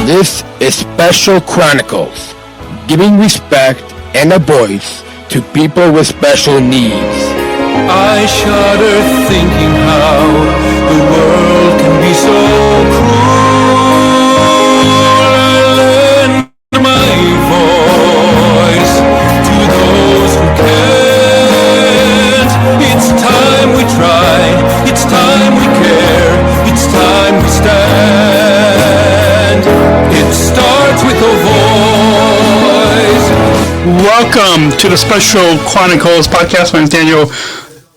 This is Special Chronicles, giving respect and a voice to people with special needs. I shudder thinking how the world can be so cruel. I lend my voice to those who can't. It's time we try, it's time we care, it's time we stand. It starts with a voice. Welcome to the Special Chronicles Podcast. My name is Daniel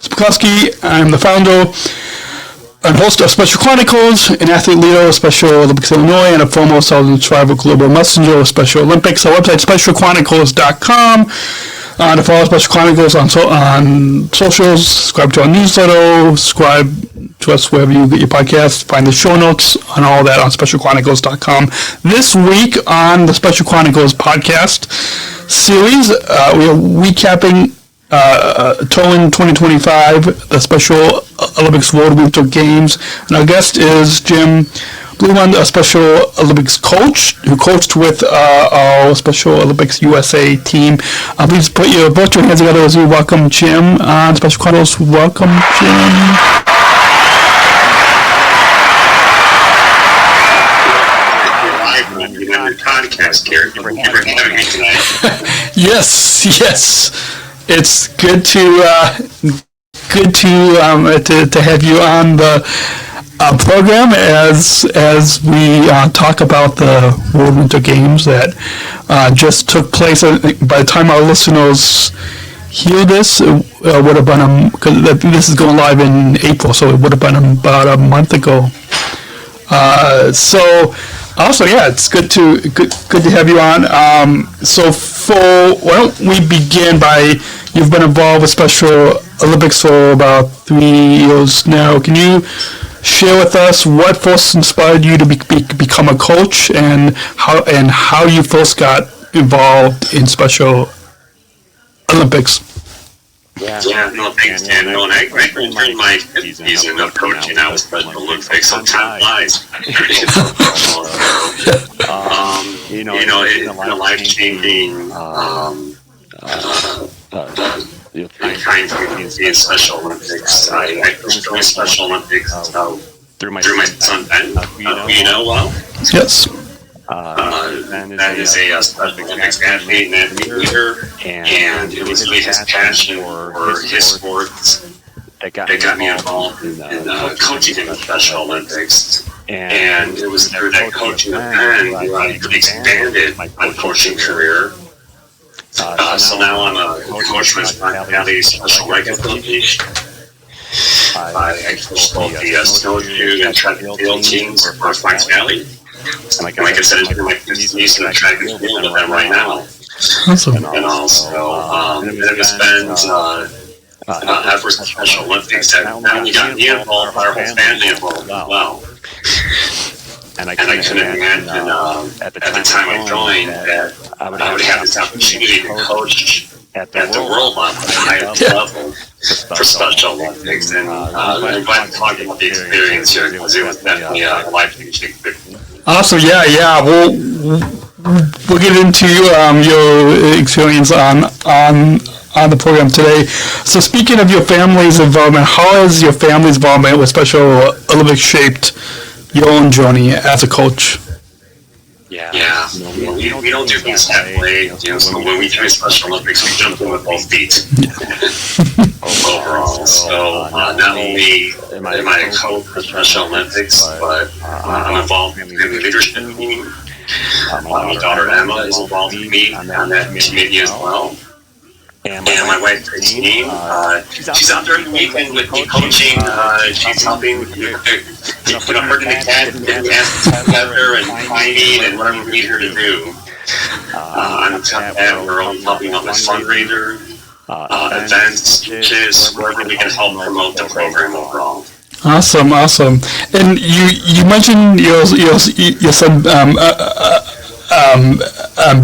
Smrokowski. I'm the founder and host of Special Chronicles, an athlete leader of Special Olympics Illinois, and a former Southern Tribal Global Messenger of Special Olympics. Our website is specialchronicles.com. To follow Special Chronicles on socials, subscribe to our newsletter, subscribe to us wherever you get your podcasts, find the show notes and all that on specialchronicles.com. This week on the Special Chronicles Podcast Series, we are recapping Turin 2025, the Special Olympics World Winter Games, and our guest is Jim Bluemond, a Special Olympics coach who coached with our Special Olympics USA team. Please put your virtual hands together as we welcome Jim on Special Chronicles. Welcome, Jim. Podcast, Gary. Thank you for having me tonight. Yes. It's good to have you on the program as we talk about the World Winter Games that just took place. By the time our listeners hear this, it would have been because this is going live in April, so it would have been about a month ago. So also, yeah, it's good to have you on. Why don't we begin by, you've been involved with Special Olympics for about 3 years now. Can you share with us what first inspired you to become a coach and how you first got involved in Special Olympics? Thanks, Daniel. And I during my season of coaching, I was Special Olympics, so time flies. It's been a life-changing time to be in Special Olympics. I first joined Special Olympics through my son Ben, who you know well. Yes. Ben is a Special Olympics athlete and leader, and it was really his passion for his sports that got me involved in coaching in the Special Olympics. And it was through that coaching with Ben where I really expanded my coaching career. So now I'm a coach with my Valley Special Rifle Coach. I coach both the Snowshoeing and track and field teams for Fox Valley. And like I said, I'm my season of track and field with them right now. Awesome. And also, it has been efforts in Special Olympics that not only got me involved, but our whole family involved as well. And I couldn't imagine at the time I joined that I would have this opportunity to coach at the world level, at the highest level for Special Olympics. And I'm glad to talk about the experience here because it was definitely a life-changing experience. Awesome. Yeah. We'll get into your experience on the program today. So speaking of your family's involvement, how has your family's involvement with Special Olympics shaped your own journey as a coach? Yeah. We don't do things halfway. So when we do Special Olympics, we jump in with both feet. Overall. So not only am I a coach for Special Olympics, but I'm involved in the leadership team. My daughter Emma is involved with me on that committee as well. And my wife Christine, she's out during the weekend with me coaching. She's helping her and the cat get tasks together and finding and whatever we need her to do. I'm on top of that, we're helping out with fundraisers, events, speeches, wherever we can help promote the program overall. Awesome. And you mentioned your son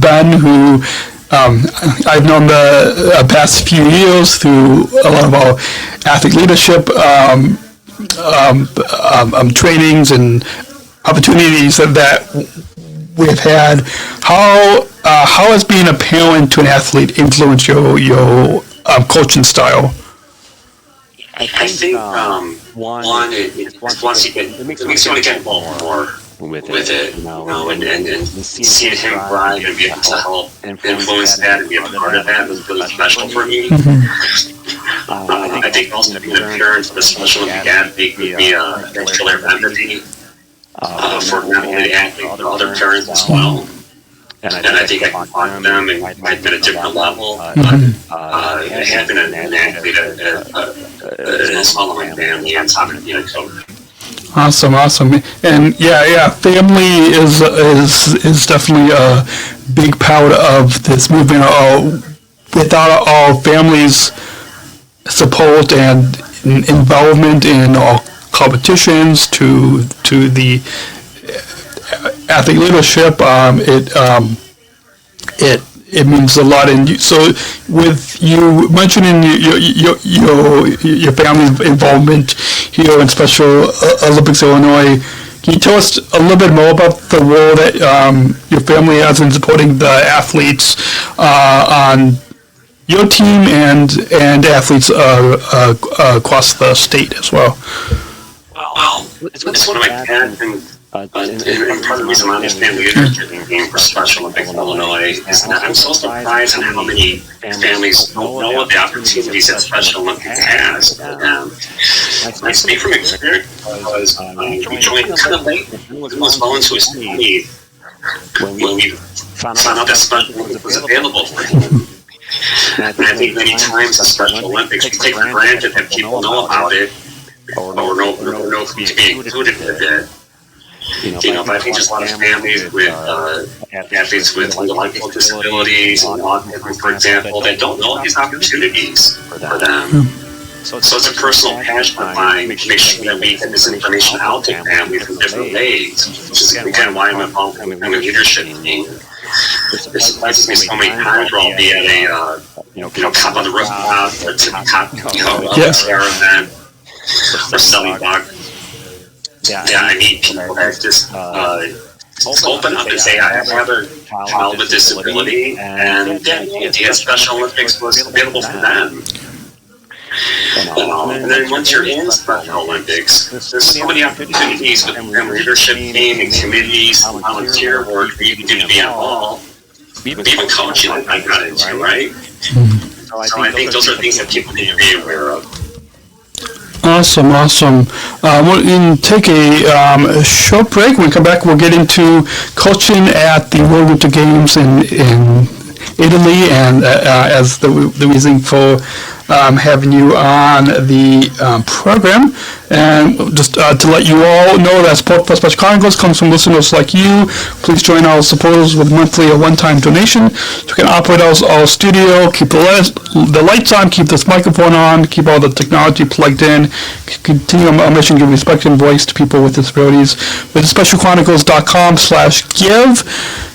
Ben, who I've known the past few years through a lot of our athlete leadership trainings and opportunities that we've had, how has being a parent to an athlete influenced your coaching style? I think one, once you get, it makes you want to get involved more with it, and seeing him thrive and be able to help influence that and be a part of that was really special for me. I think also being a parent of a special Olympic athlete would be a extra layer of empathy for not only the athlete but other parents as well. And I think I can talk to them and might be at a different level. Having an athlete as well in my family and having a coach. Awesome. And family is definitely a big part of this movement. Without our families' support and involvement in all competitions to the athlete leadership, it means a lot. And so, with you mentioning your family's involvement here in Special Olympics Illinois, can you tell us a little bit more about the role that your family has in supporting the athletes on your team and athletes across the state as well? Well, it's one of my parents. And part of the reason I understand leadership game for Special Olympics Illinois is that I'm so surprised at how many families don't know the opportunities that Special Olympics has. I speak from experience because we joined kind of late. We was well into his study when we found out that Special Olympics was available for him. And I think many times at Special Olympics we take for granted that people know about it or know who to be included with it. But I think there's a lot of families with athletes with intellectual disabilities and autism, for example, that don't know these opportunities for them. So it's a personal passion of mine to make sure that we get this information out to families in different ways, which is again why I'm involved in the leadership team. This surprises me so many times where I'll be at a Cup on the Rooftop or TikTok, event or selling dogs. I meet people that just open up and say, I have a child with disability, and the Special Olympics was available for them. And then once you're in Special Olympics, there's so many opportunities with the leadership team and committees and volunteer work that you can do to be involved. Even coaching I got into, right? So I think those are things that people need to be aware of. Awesome. We're going to take a short break. When we come back, we'll get into coaching at the World Winter Games in Italy, and as the reason for having you on the program. And just to let you all know that support for Special Chronicles comes from listeners like you. Please join our supporters with monthly or one-time donation. So we can operate our studio, keep the lights on, keep this microphone on, keep all the technology plugged in, continue our mission to give respect and voice to people with disabilities. Visit specialchronicles.com/give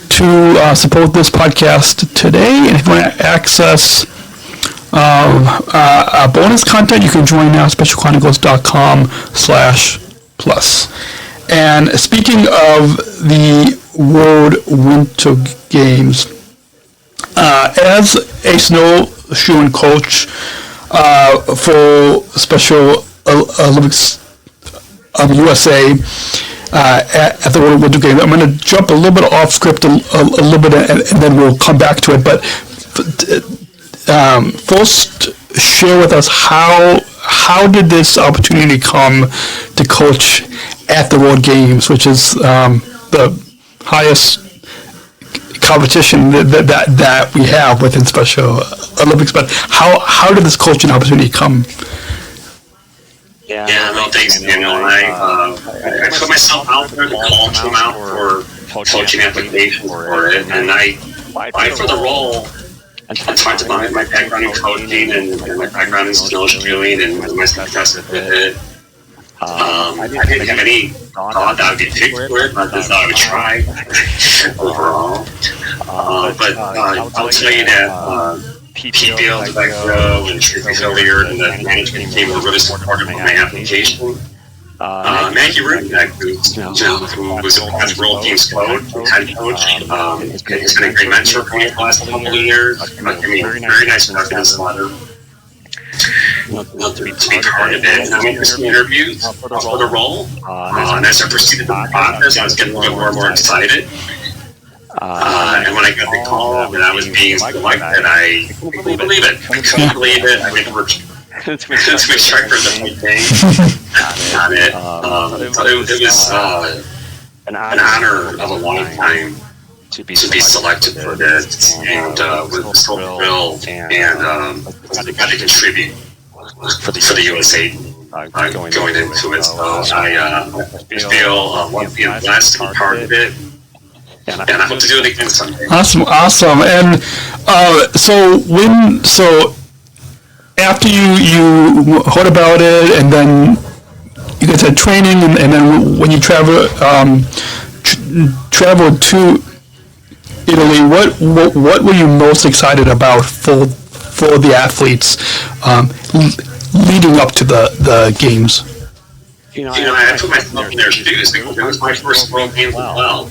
to support this podcast today. And if you want to access bonus content, you can join now, specialchronicles.com/plus. And speaking of the World Winter Games, as a snowshoeing coach for Special Olympics of USA at the World Winter Games, I'm going to jump a little bit off script a little bit, and then we'll come back to it. But first, share with us how did this opportunity come to coach at the World Games, which is the highest competition that we have within Special Olympics. But how did this coaching opportunity come? Thanks, Daniel. I put myself out there, the call came out for coaching applications for it, and I applied for the role. I talked about my background in coaching and my background in snowshoeing and my success with it. I didn't have any thought that I would get picked for it, but I thought I would try overall. But I'll tell you that PPL, Director, and Tracy Hilliard and the management team were really supportive of my application. Maggie Rubenbeck, who was the World Games head coach, has been a great mentor for me the last couple of years. Very nice president's letter. To be part of it. I'm interested in interviews for the role. And as I proceeded the process, I was getting a little more and more excited. And when I got the call that I was being selected, I couldn't believe it. I went to work to make sure I heard the right thing. Got it. It was an honor of a lifetime to be selected for this, and was so thrilled, and got to contribute for the USA going into it. So I feel blessed to be part of it. And I hope to do it again someday. Awesome. And so after you heard about it, and then you guys had training, and then when you traveled to Italy, what were you most excited about for the athletes leading up to the games? I put myself in their shoes because it was my first World Games as well.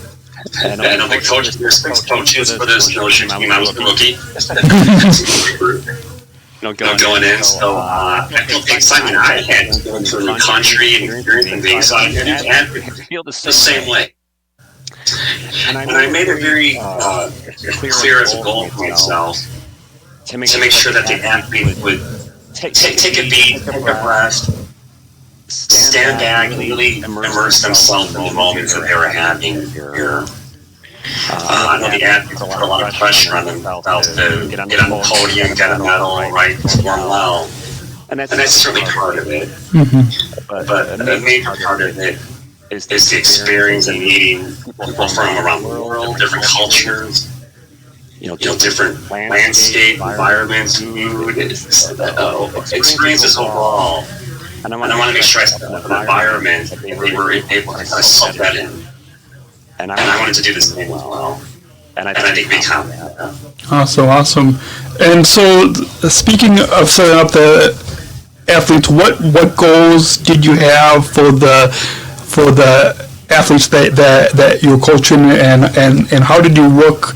And the coach, there's 6 coaches for this snowshoe team. I was the rookie. Going in, so I felt the excitement I had to go to a new country and experiencing things. So I feel the same way. And I made it very clear as a goal for myself to make sure that the athlete would take a beat, take a breath, stand back, and really immerse themselves in the moments that they were having here. I know the athletes put a lot of pressure on themselves to get on the podium, get a medal, right, perform well. And that's certainly part of it. Mm-hmm. But a major part of it is the experience of meeting people from around the world, different cultures, different landscape, environments, food, experiences overall. And I want to make sure I set up an environment that they were able to kind of soak that in. And I wanted to do the same as well. And I think we can. Awesome. And so, speaking of setting up the athletes, what goals did you have for the athletes that you're coaching, and how did you work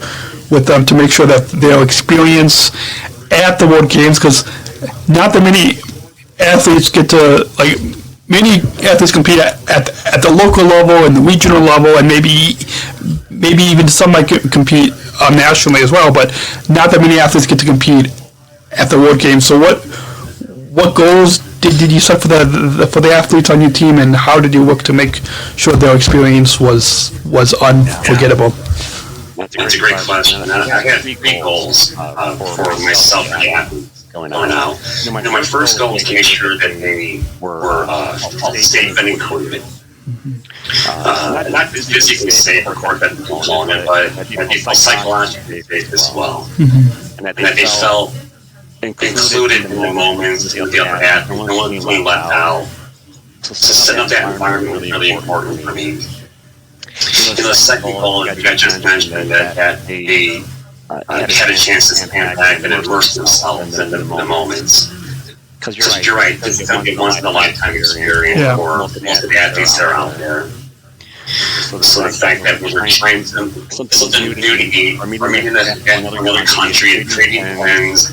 with them to make sure that their experience at the World Games, because not that many athletes get to, many athletes compete at the local level and the regional level, and maybe even some might compete nationally as well, but not that many athletes get to compete at the World Games. So what goals did you set for the athletes on your team, and how did you work to make sure their experience was unforgettable? That's a great question. I had 3 goals for myself and the athletes going out. My first goal was to make sure that they were safe and included. Not physically safe, of course, that component, but that they felt psychologically safe as well. And that they felt included in the moments with the other athlete. No one being left out. So setting up that environment was really important for me. The second goal, I just mentioned, that they had a chance to stand back and immerse themselves in the moments. Because you're right, this is going to be once in a lifetime experience for most of the athletes that are out there. So the fact that we were trying something new to eat, or maybe in another country, and creating plans,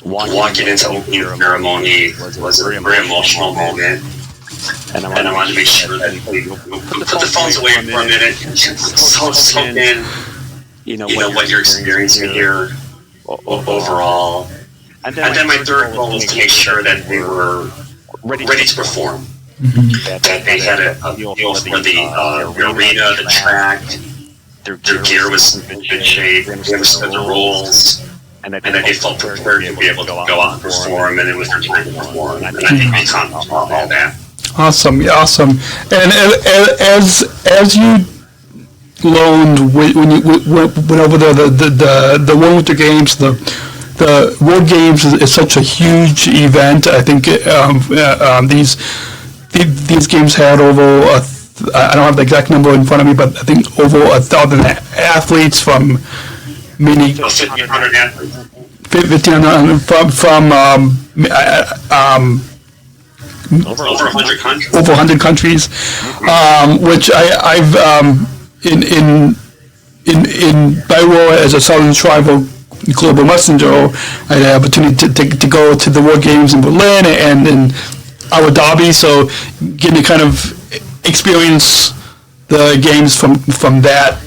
walking into opening ceremony was a very emotional moment. And I wanted to make sure that we put the phones away for a minute, soak in, what you're experiencing here overall. And then my third goal was to make sure that they were ready to perform. Mm-hmm. That they had a feel for the arena, the track, their gear was in good shape, they understood the rules, and that they felt prepared to be able to go out and perform, and it was their time to perform. And I think we accomplished all that. Awesome. And as you learned when you went over the Winter Games, the World Games is such a huge event. I think these games had over I don't have the exact number in front of me, but I think over 1,000 athletes from many 1,500 athletes. 1,500 from over 100 countries. Over 100 countries, which I've in my role as a Southern Tribal Global Messenger, I had the opportunity to go to the World Games in Berlin and in Abu Dhabi, so getting to kind of experience the games from that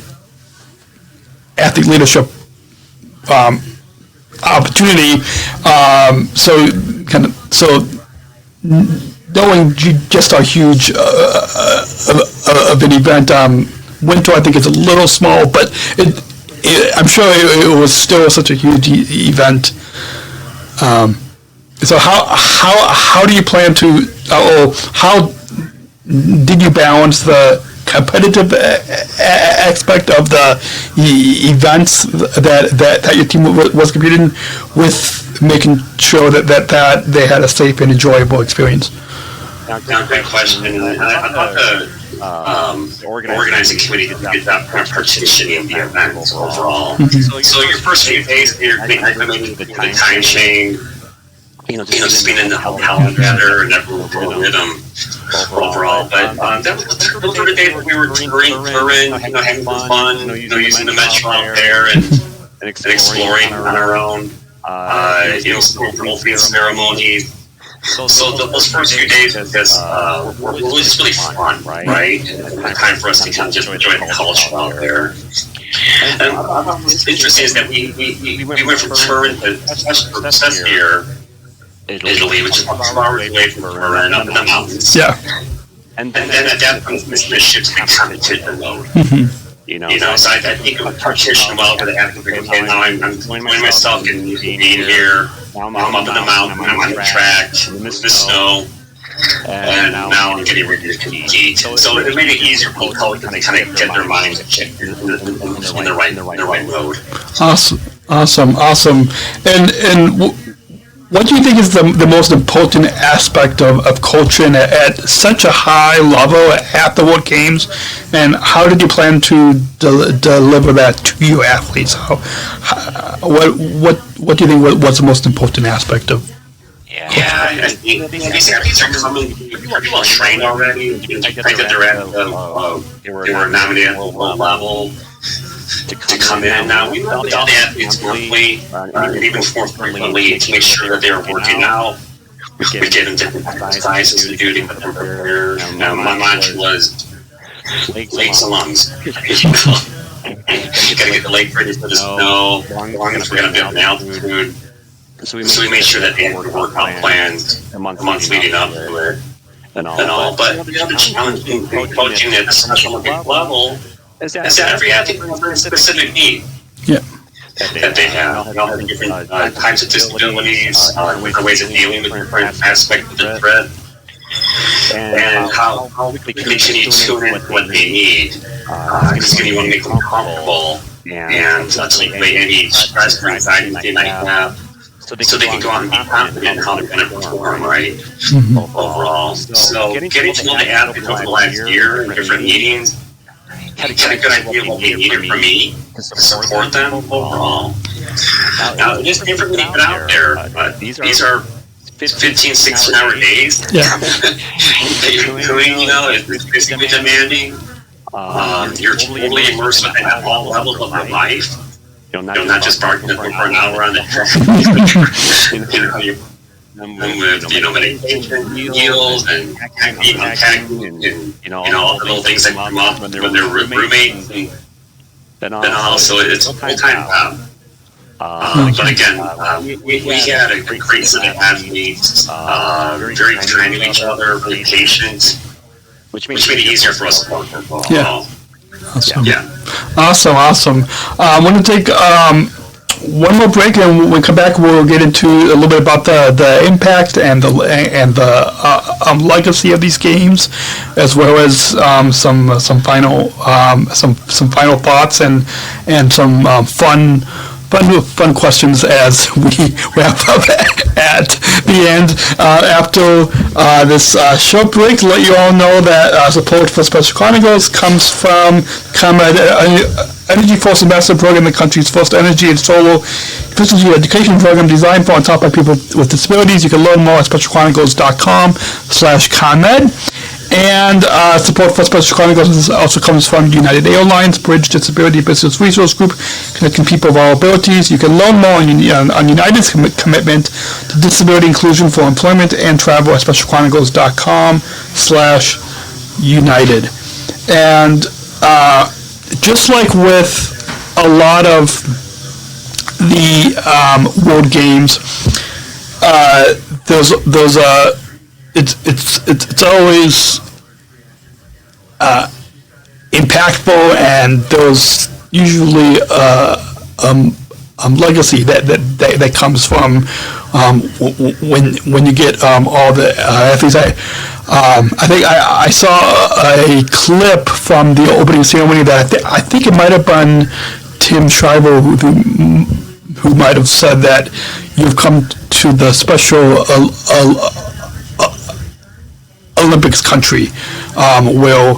athlete leadership opportunity. So knowing just how huge of an event, Winter I think is a little small, but I'm sure it was still such a huge event. So how do you plan to, how did you balance the competitive aspect of the events that your team was competing with making sure that they had a safe and enjoyable experience? Great question. I thought the organizing committee did a good job partitioning the events overall. Mm-hmm. So your first few days, you're implementing the time chain, just being in the hotel together and everyone with a rhythm overall. But those were the days when we were touring, having some fun, using the metro out there and exploring on our own. Some trophy ceremonies. So those first few days were just really fun, right? And the time for us to kind of just enjoy the culture out there. And what's interesting is that we went from Turin to Special Italy, which is about 2 hours away from Turin, up in the mountains. Yeah. And then at that point, the ships kind of did the load. So I think it was partition well over the Africa. Okay, now I'm enjoying myself and being here. Now I'm up in the mountain, I'm on the track, in the snow, and now I'm getting ready to compete. So it made it easier for people to kind of get their minds in the right road. Awesome. And what do you think is the most important aspect of coaching at such a high level at the World Games, and how did you plan to deliver that to your athletes? What do you think was the most important aspect of? Yeah, I think these athletes are coming pretty well trained already. I think that they're at they were nominated at the world level to come in. Now, we met with all the athletes monthly, and even more frequently, to make sure that they were working out. We gave them different exercises to do to get them prepared. My mantra was legs and lungs. You gotta get the leg ready for the snow, long as we're gonna be up in altitude. So we made sure that they had workout plans a month leading up to it and all. But the other challenge in coaching at the Special Olympic level is that every athlete has a very specific need that they have. They all have different types of disabilities, different ways of dealing with different aspects of the threat, and how we continue to tune in what they need. Because you want to make them comfortable and take away any stress or anxiety they might have, so they can go out and be confident in how they're going to perform, right? Mm-hmm. Overall. So getting to know the athletes over the last year in different meetings, had a good idea of what they needed from me to support them overall. Now, it is different when you get out there, but these are 15, 16-hour days that you're doing, it's basically demanding. You're totally immersed within all levels of your life. Not just barking at them for an hour on the track. With meditation, meals, and all the little things that come up when they're roommates, and also it's a full-time job. But again, we had a great set of athletes, very kind to each other, very patient, which made it easier for us to work with. Awesome. I'm going to take one more break, and when we come back, we'll get into a little bit about the impact and the legacy of these games, as well as some final thoughts and some fun questions as we wrap up at the end. After this short break, let you all know that support for Special Chronicles comes from Energy Force Ambassador Program, the country's first energy and solar efficiency education program designed for and taught by people with disabilities. You can learn more at specialchronicles.com/ConMed. And support for Special Chronicles also comes from United Airlines Bridge Disability Business Resource Group, connecting people of all abilities. You can learn more on United's commitment to disability inclusion for employment and travel at specialchronicles.com/United. And just like with a lot of the world games, it's always impactful, and there's usually legacy that comes from when you get all the athletes. I think I saw a clip from the opening ceremony that I think it might have been Tim Shriver who might have said that you've come to the Special Olympics country, where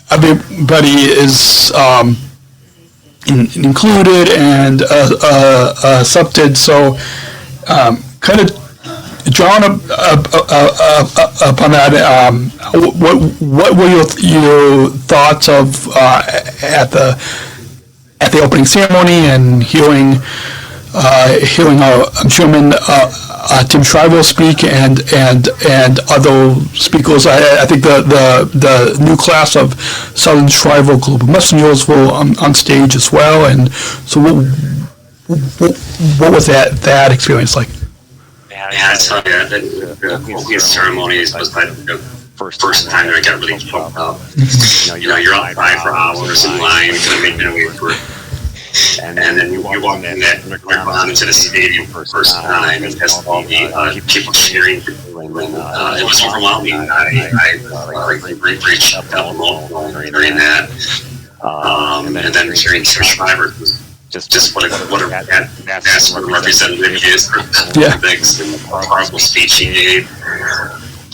everybody is included and accepted. So, kind of drawn upon that, what were your thoughts of at the opening ceremony and hearing Chairman Tim Shriver speak and other speakers? I think the new class of Southern Shriver Global Messengers were on stage as well. And so what was that experience like? Yeah, I tell you, the opening ceremonies was like the first time that I got really choked up. You're outside for hours in line, kind of making a way through. And then you walk in that into the stadium for the first time, and just all the people cheering. It was overwhelming. I reached that emotional during that. And then hearing Tim Shriver, just what a national representative he is for the Olympics, and the powerful speech he gave.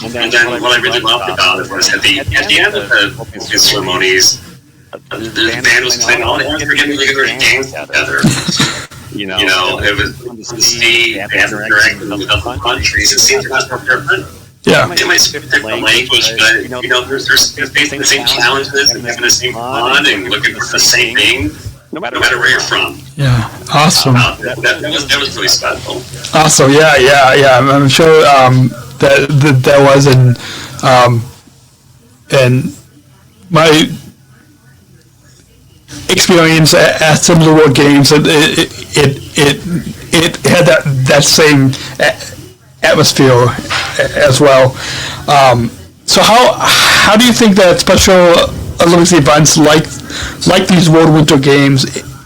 And then what I really loved about it was at the end of the opening ceremonies, the band was playing all the hands were getting together and dance together. It was to see bands interacting with other countries. It seems like that's different. Yeah. They might speak different language, but they're facing the same challenges and having the same fun and looking for the same thing, no matter where you're from. Yeah. Awesome. That was really special. Awesome. Yeah. I'm sure that was, and my experience at some of the World Games, it had that same atmosphere as well. So how do you think that Special Olympics events like these World Winter Games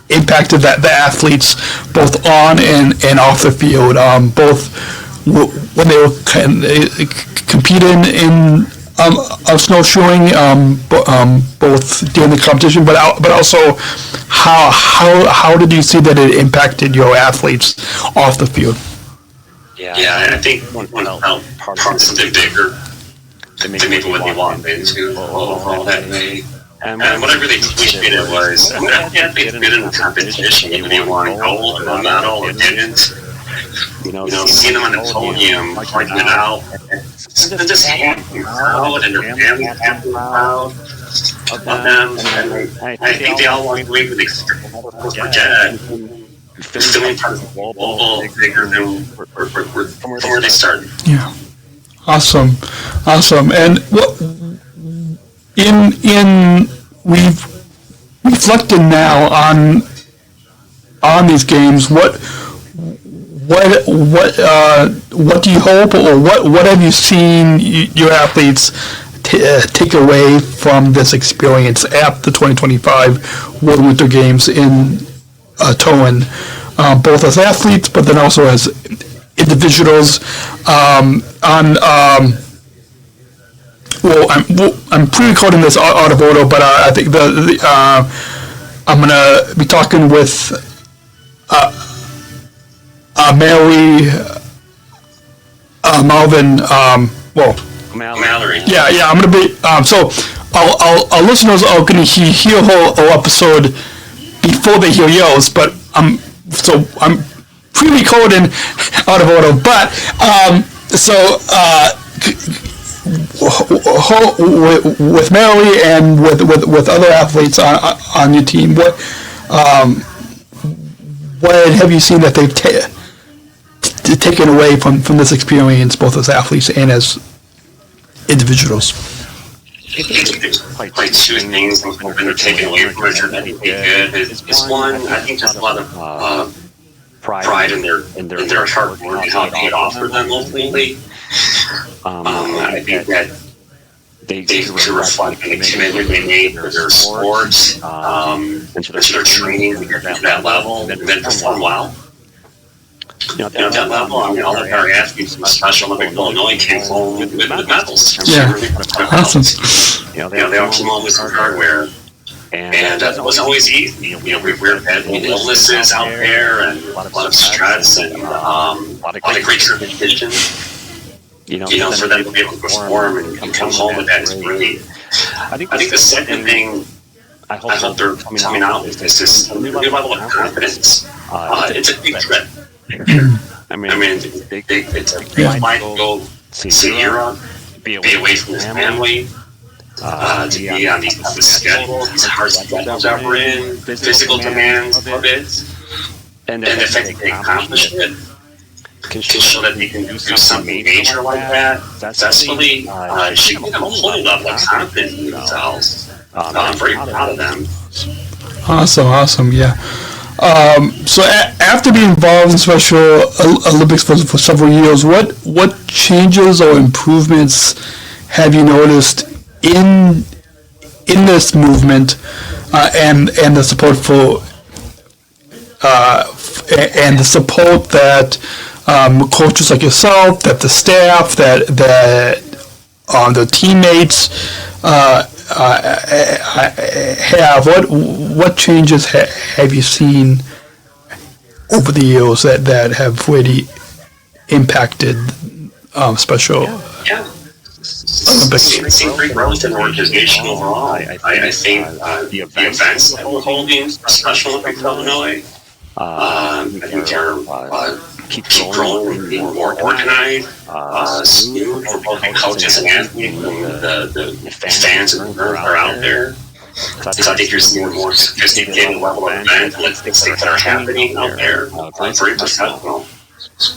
impacted the athletes both on and off the field, both when they were competing in snowshoeing, both during the competition, but also how did you see that it impacted your athletes off the field? Yeah, I think one felt something bigger than maybe what they walked into overall that day. And what I really appreciated was that the athletes did in the competition, even they won gold or medal or didn't. Seeing them on the podium, pointing it out, they're just happy, proud, and their family happy, proud of them. And I think they all walked away with the forget. Feeling part of the global bigger than where they started. Yeah, awesome. And we've reflected now on these games. What do you hope, or what have you seen your athletes take away from this experience at the 2025 World Winter Games in Turin, both as athletes, but then also as individuals? I'm pre-recording this out of order, but I think I'm gonna be talking with Mary Malvin. Mallory. Yeah. I'm gonna be our listeners are going to hear a whole episode before they hear yours, but I'm pre-recording out of order. But with Mary and with other athletes on your team, what have you seen that they've taken away from this experience, both as athletes and as individuals? I think there's like two things that have been taken away from it that I think good. Is one, I think there's a lot of pride in their hard work and how it paid off for them ultimately. I think that they could reflect the commitment they made to their sports, and to their training to get to that level, and then perform well. At that level, all of our athletes from Special Olympics Illinois came home with medals. Yeah, awesome. They all came home with some hardware. And it wasn't always easy. We had illnesses out there, and a lot of stress, and a lot of great competition. For them to be able to perform and come home with that is really. I think the second thing I hope they're coming out with is a new level of confidence. It's a big trip. I mean, it's a big flight to go see Europe, be away from his family. To be on these schedules, these hard schedules that we're in, physical demands of it, and the fact that they accomplish it can show that they can do something major like that successfully. Should give them a whole level of confidence in themselves. I'm very proud of them. Awesome, yeah. So after being involved in Special Olympics for several years, what changes or improvements have you noticed in this movement and the support for and the support that coaches like yourself, that the staff, that the teammates have? What changes have you seen over the years that have really impacted Special Olympics? I've seen great growth in the organization overall. I think the events that we're holding for Special Olympics Illinois, I think they're keep growing and being more organized. For both the coaches and athletes, and the fans are out there. So I think you're seeing a more sophisticated level of events that are happening out there. Very professional.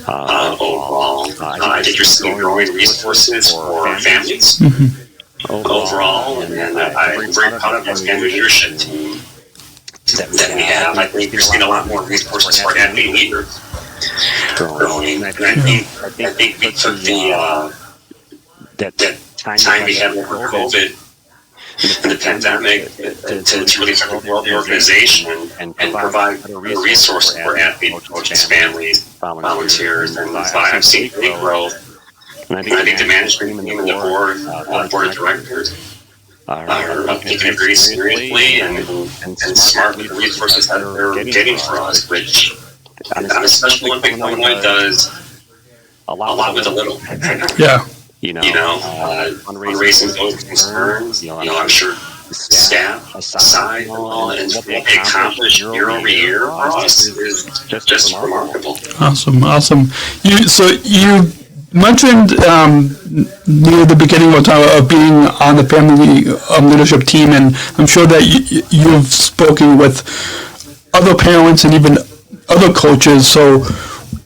Overall, I think you're seeing growing resources for families overall, and I'm very proud of the family leadership team that we have. I think you're seeing a lot more resources for athlete leaders growing. And I think we took that time we had over COVID in the pandemic to really grow the organization and provide resources for athletes, coaches, families, volunteers, and I've seen big growth. And I think the management team and the board of directors are taking it very seriously and smart with the resources that they're getting for us, which on a Special Olympics Illinois does a lot with a little. Yeah. Fundraising those concerns, I'm sure the staff aside and what they accomplish year over year for us is just remarkable. Awesome. You mentioned near the beginning of being on the family leadership team, and I'm sure that you've spoken with other parents and even other coaches. So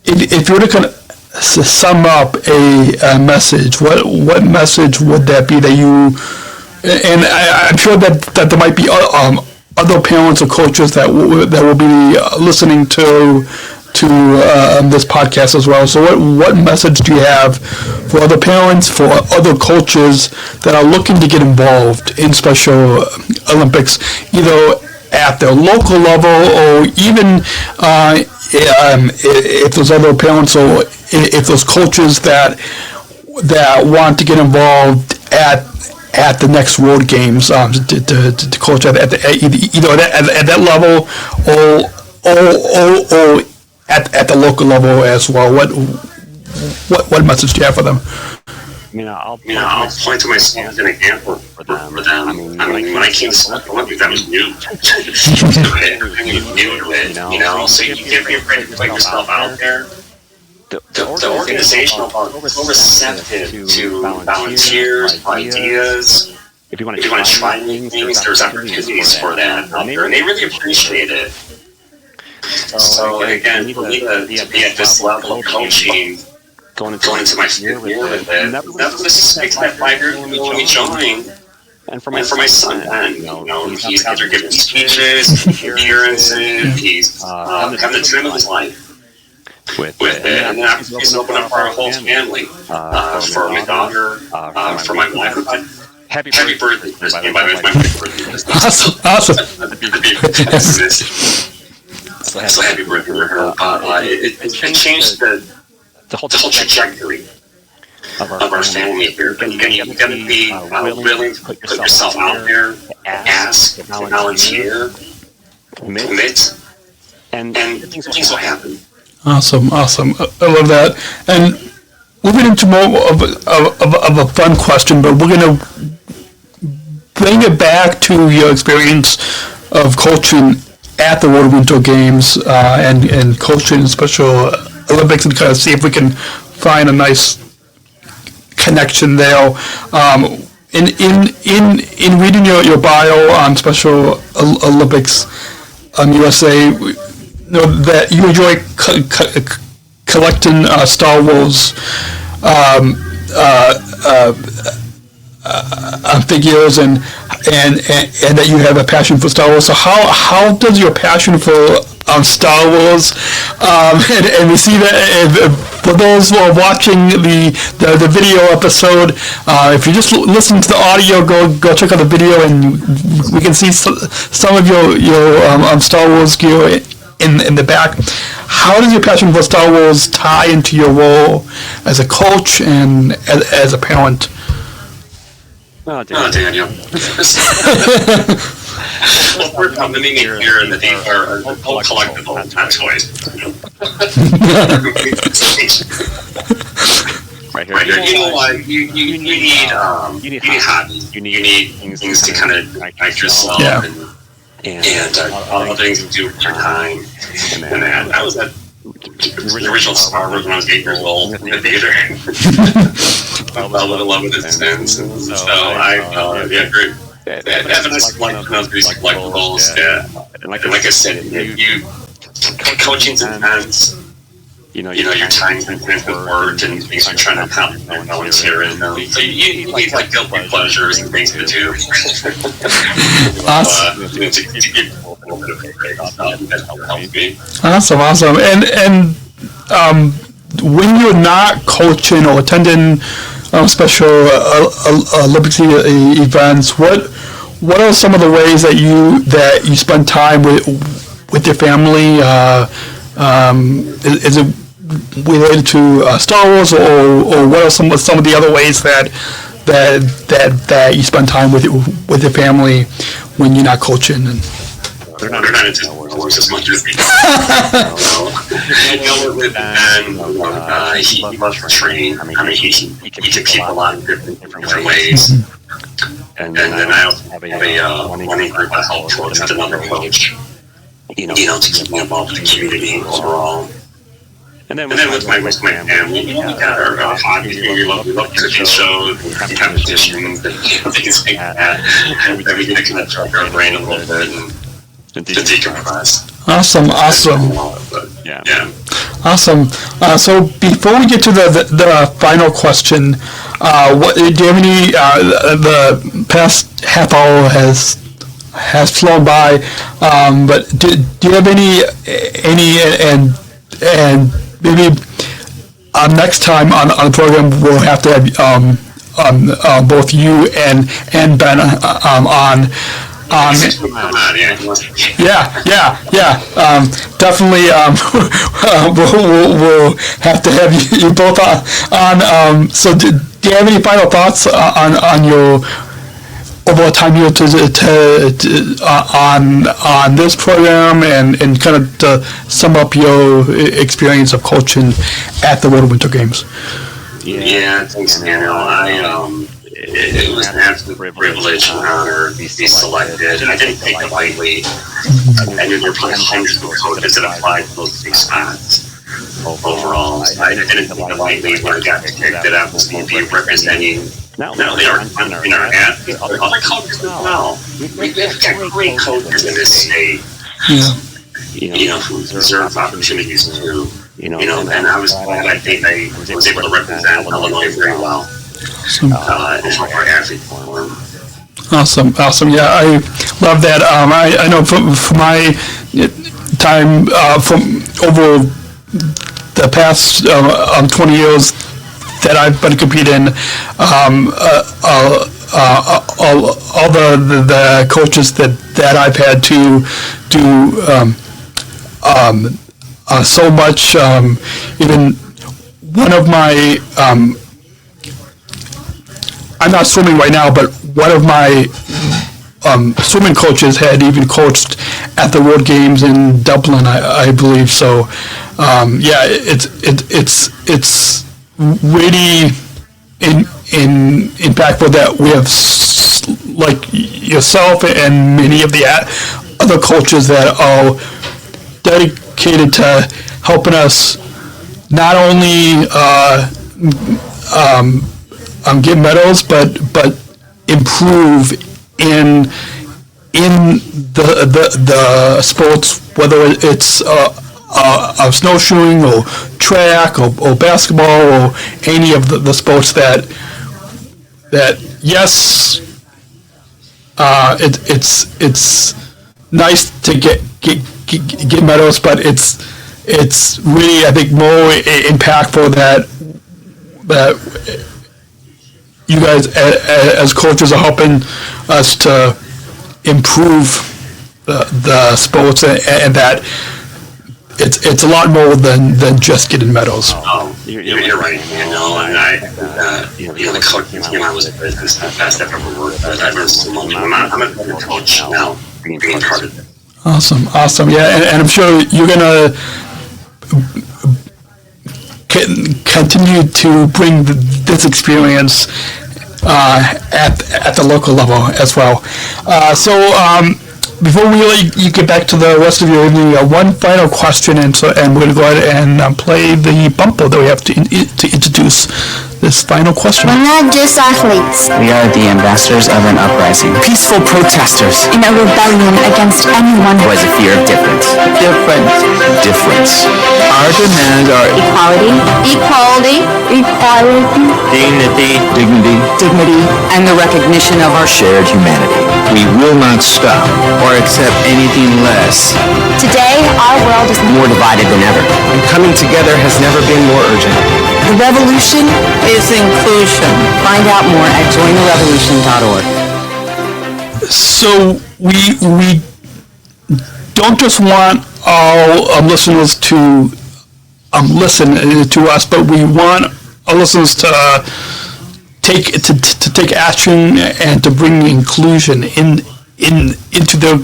if you were to kind of sum up a message, what message would that be that you, and I'm sure that there might be other parents or coaches that will be listening to this podcast as well. So what message do you have for other parents, for other coaches that are looking to get involved in Special Olympics, either at their local level or even if there's other parents or if there's coaches that want to get involved at the next World Games to coach at that level or at the local level as well? What message do you have for them? I'll point to myself as an example for them. When I came to Special Olympics, that was new. New to it, so you can't be afraid to put yourself out there. The organization is so receptive to volunteers, ideas. If you want to try new things, there's opportunities for that out there, and they really appreciate it. So again, for me to be at this level of coaching, going into my fifth year with it, never was to that 5 years when we joined. And for my son, he's either giving speeches, appearances, he's having the time of his life with it, and then opportunities open up for our whole family, for my daughter, for my wife. Happy birthday, Christine, by the way, it's my birthday. Awesome. So happy birthday to her. It changed the whole trajectory of our family here. You got to be willing to put yourself out there, ask, volunteer, commit, and things will happen. Awesome. I love that. And moving into more of a fun question, but we're going to bring it back to your experience of coaching at the World Winter Games and coaching Special Olympics, and kind of see if we can find a nice connection there. In reading your bio on Special Olympics USA, that you enjoy collecting Star Wars figures and that you have a passion for Star Wars. So how does your passion for Star Wars and we see that for those who are watching the video episode, if you just listen to the audio, go check out the video and we can see some of your Star Wars gear in the back. How does your passion for Star Wars tie into your role as a coach and as a parent? Oh, Daniel. Well, we're coming here and these are all collectible, not toys. Right here. You know what? You need hobbies. You need things to kind of ignite yourself and other things to do with your time. And I was at the original Star Wars when I was 8 years old in the theater. I fell in love with it since. And so I great. Having this collection of these collectibles, and like I said, you coaching's intense. You know your time's intense with work and things you're trying to accomplish and volunteer in. So you need like guilty pleasures and things to do. Awesome. To give a little bit of a break. That helps me. Awesome. And when you're not coaching or attending Special Olympics events, what are some of the ways that you spend time with your family? Is it related to Star Wars, or what are some of the other ways that you spend time with your family when you're not coaching? They're not into Star Wars as much as we do. With Ben, he loves to train. He can keep a lot of different ways. And then I also have a running group that helps coach with another coach. To keep me involved with the community overall. And then with my family, we got our hobbies. We love cooking shows and competitions and things like that. And we get to kind of drop our brain a little bit and to decompress. Awesome. Yeah. Awesome. So before we get to the final question, do you have any? The past half hour has flown by, but do you have any and maybe next time on the program we'll have to have both you and Ben on. Definitely. We'll have to have you both on. So, do you have any final thoughts on your overall time here on this program and kind of to sum up your experience of coaching at the World Winter Games? Yeah, thanks, Daniel. It was an absolute privilege and honor to be selected, and I didn't take it lightly. I knew there were probably hundreds of coaches that applied for those 6 spots overall. I didn't take it lightly when I got picked. That I was going to be representing not only our country and our athletes, but other coaches as well. We've got great coaches in this state. Who deserve opportunities too. And I was glad. I think I was able to represent Illinois very well. And help our athletes perform. Awesome. Yeah, I love that. I know from my time from over the past 20 years that I've been competing, all the coaches that I've had to do so much. Even one of my I'm not swimming right now, but one of my swimming coaches had even coached at the World Games in Dublin, I believe. So, it's really impactful that we have like yourself and many of the other coaches that are dedicated to helping us not only get medals, but improve in the sports, whether it's snowshoeing or track or basketball or any of the sports that yes, it's nice to get medals, but it's really, I think, more impactful that you guys as coaches are helping us to improve the sports, and that it's a lot more than just getting medals. Oh, you're right. And the coaching team I was with is the best I've ever worked with. I've learned so much. I'm a better coach now, being part of it. Awesome. Yeah, and I'm sure you're gonna continue to bring this experience at the local level as well. Before we really you get back to the rest of your evening, one final question, and we're going to go ahead and play the bumper that we have to introduce this final question. We're not just athletes. We are the ambassadors of an uprising. Peaceful protesters. In a rebellion against anyone who has a fear of difference. Difference. Our demands are equality, dignity, and the recognition of our shared humanity. We will not stop or accept anything less. Today, our world is more divided than ever. And coming together has never been more urgent. The revolution is inclusion. Find out more at jointherevolution.org. So we don't just want our listeners to listen to us, but we want our listeners to take action and to bring inclusion into their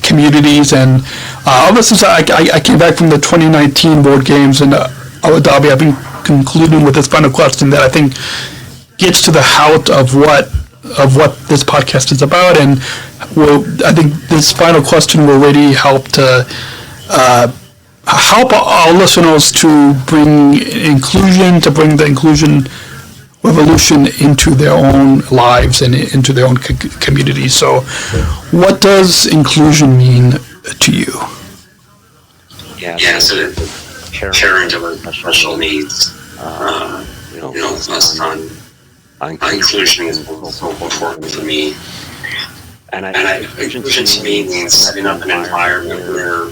communities. And our listeners, I came back from the 2019 World Games in Abu Dhabi. I've been concluding with this final question that I think gets to the heart of what this podcast is about, and I think this final question will really help to help our listeners to bring inclusion, to bring the inclusion revolution into their own lives and into their own communities. So, what does inclusion mean to you? Yeah, so caring to special needs. Inclusion is so important for me. And inclusion to me means setting up an environment where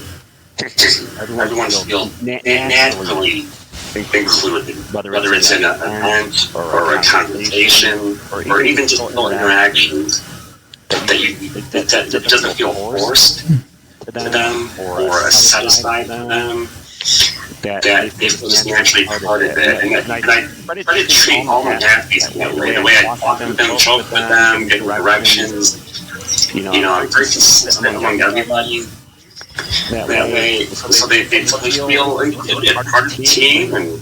everyone feels naturally included, whether it's in an event or a conversation or even just little interactions that doesn't feel forced to them or satisfied to them, that they feel just naturally part of it. And I try to treat all my athletes that way. The way I talk with them, joke with them, give directions. I'm very consistent among everybody. That way, so they feel included, part of the team, and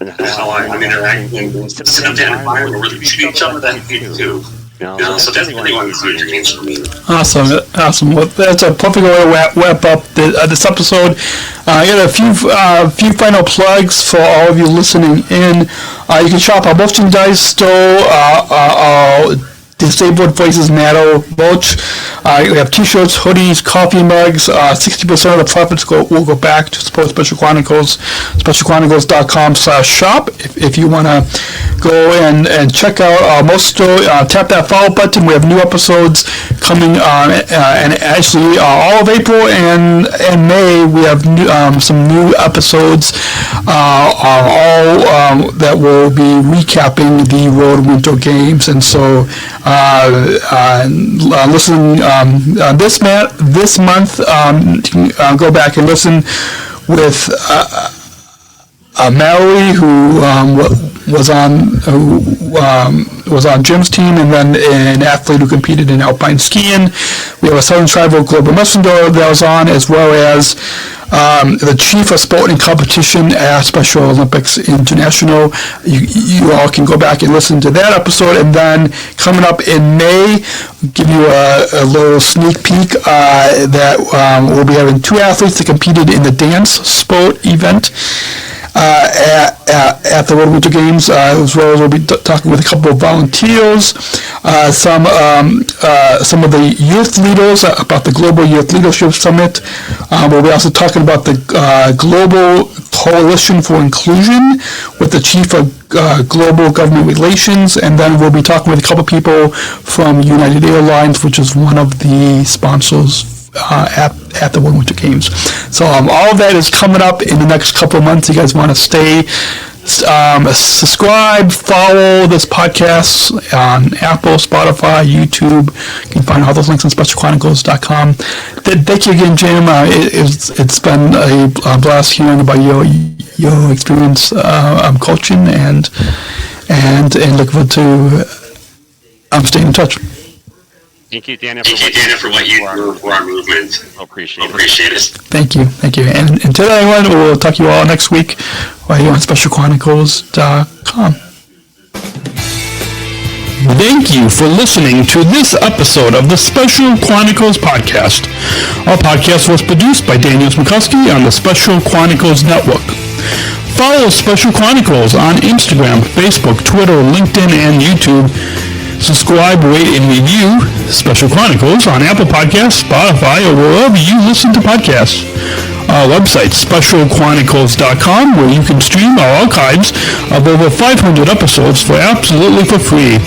how I'm interacting and set up that environment where we treat each other that way too. So that's really one of the major games for me. Awesome. Well, that's a perfect way to wrap up this episode. I got a few final plugs for all of you listening in. You can shop our merchandise store. Disabled Voices Matter merch. We have t-shirts, hoodies, coffee mugs. 60% of the profits will go back to support Special Chronicles. SpecialChronicles.com/shop. If you want to go and check out our merch store, tap that follow button. We have new episodes coming and actually all of April and May we have some new episodes all that will be recapping the World Winter Games, and so listen this month. Go back and listen with Mallory, who was on Jim's team, and then an athlete who competed in alpine skiing. We have a Southern Tribal Global Messenger that was on, as well as the chief of sport and competition at Special Olympics International. You all can go back and listen to that episode, and then coming up in May, give you a little sneak peek that we'll be having two athletes that competed in the dance sport event at the World Winter Games, as well as we'll be talking with a couple of volunteers, some of the youth leaders about the Global Youth Leadership Summit. We'll be also talking about the Global Coalition for Inclusion with the Chief of Global Government Relations, and then we'll be talking with a couple people from United Airlines, which is one of the sponsors at the World Winter Games. So all of that is coming up in the next couple of months. You guys want to stay subscribe, follow this podcast on Apple, Spotify, YouTube. You can find all those links on SpecialChronicles.com. Thank you again, Jim. It's been a blast hearing about your experience coaching, and look forward to staying in touch. Thank you, Daniel, for what you do for our movement. Appreciate it. Thank you. And until everyone, we'll talk to you all next week right here on SpecialChronicles.com. Thank you for listening to this episode of the Special Chronicles Podcast. Our podcast was produced by Daniel Smrokowski on the Special Chronicles Network. Follow Special Chronicles on Instagram, Facebook, Twitter, LinkedIn, and YouTube. Subscribe, rate, and review Special Chronicles on Apple Podcasts, Spotify, or wherever you listen to podcasts. Our website, SpecialChronicles.com, where you can stream our archives of over 500 episodes for free.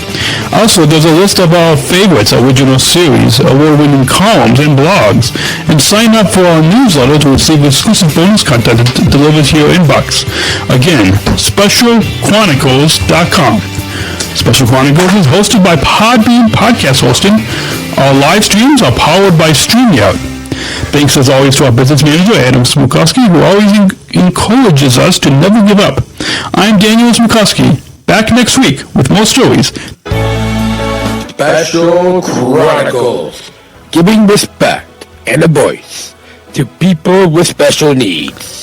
Also, there's a list of our favorites, original series, award-winning columns, and blogs. And sign up for our newsletter to receive exclusive bonus content delivered to your inbox. Again, SpecialChronicles.com. Special Chronicles is hosted by Podbean Podcast Hosting. Our live streams are powered by StreamYard. Thanks as always to our business manager, Adam Smrokowski, who always encourages us to never give up. I'm Daniel Smrokowski, back next week with more stories. Special Chronicles, giving respect and a voice to people with special needs.